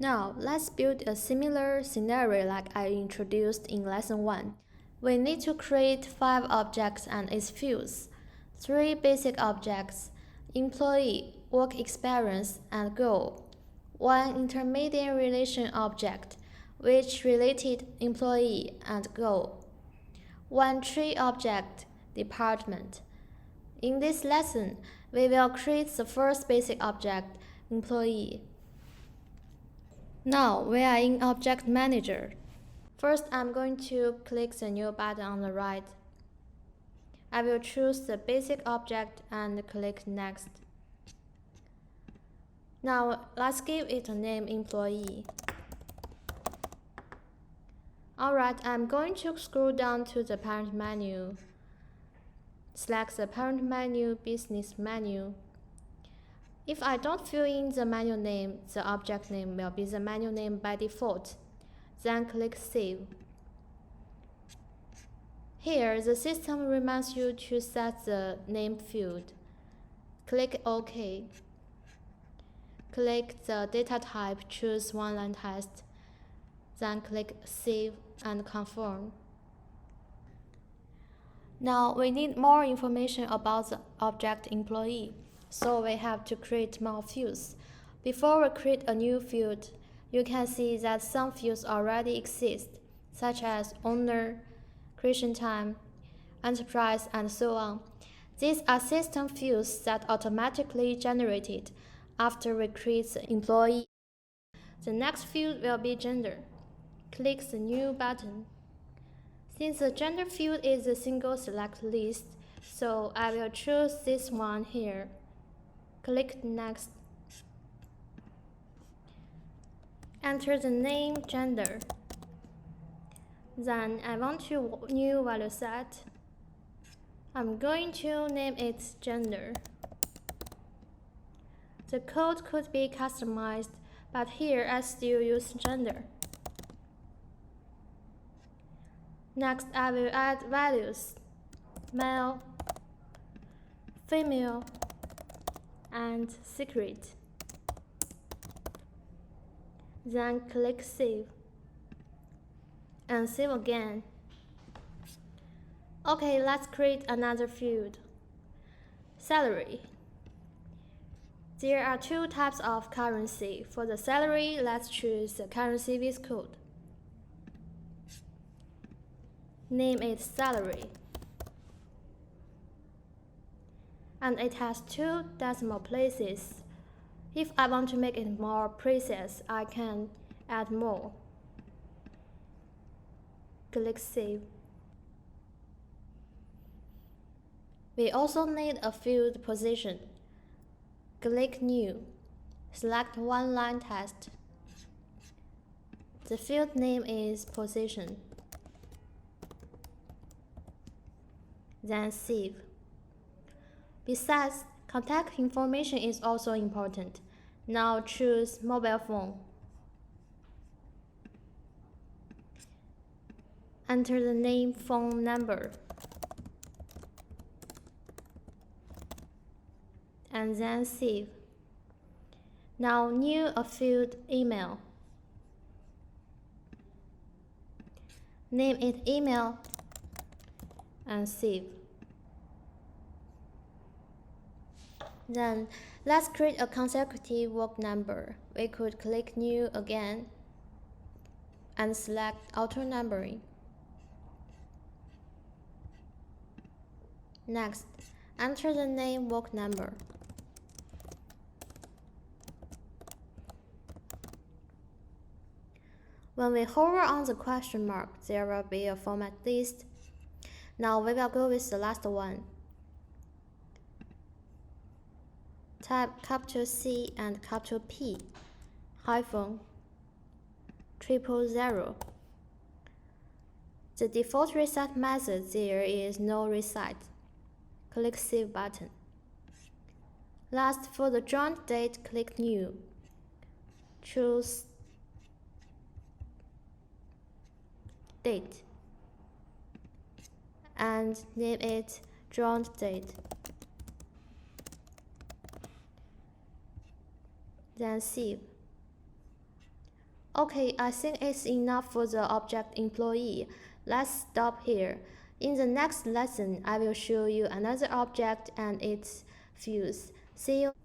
Now, let's build a similar scenario like I introduced in Lesson 1. We need to create 5 objects and its fields. 3 basic objects: employee, work experience, and goal. 1 intermediate relation object, which related employee and goal. 1 tree object, department. In this lesson, we will create the first basic object, employee. Now we are in Object Manager. First, I'm going to click the new button on the right. I will choose the basic object and click Next. Now let's give it a name, employee. Alright, I'm going to scroll down to the parent menu. Select the parent menu, business menu. If I don't fill in the menu name, the object name will be the menu name by default. Then click Save. Here, the system reminds you to set the name field. Click OK. Click the data type, choose one-line text. Then click Save and Confirm. Now we need more information about the object employee, so we have to create more fields. Before we create a new field, you can see that some fields already exist, such as owner, creation time, enterprise, and so on. These are system fields that automatically generated after we create the employee. The next field will be gender. Click the new button. Since the gender field is a single select list, so I will choose this one here. Click Next. Enter the name gender. Then I want to new value set. I'm going to name it gender. The code could be customized, but here I still use gender. Next, I will add values: male, female, and secret. Then click Save. And save again. Okay, let's create another field. Salary. There are 2 types of currency. For the salary, let's choose the currency with code. Name it salary. And it has 2 decimal places. If I want to make it more precise, I can add more. Click Save. We also need a field position. Click New. Select one-line text. The field name is position. Then save. Besides, contact information is also important. Now choose mobile phone. Enter the name, phone number, and then save. Now new a field email. Name it email and save. Then let's create a consecutive work number. We could click New again and select Auto Numbering. Next, enter the name work number. When we hover on the question mark, there will be a format list. Now we will go with the last one. Type capital C and capital P, hyphen, 000. The default reset method there is no reset. Click Save button. Last, for the joint date, click New. Choose Date and name it joint date. Then save. Okay, I think it's enough for the object employee. Let's stop here. In the next lesson, I will show you another object and its fields. See you.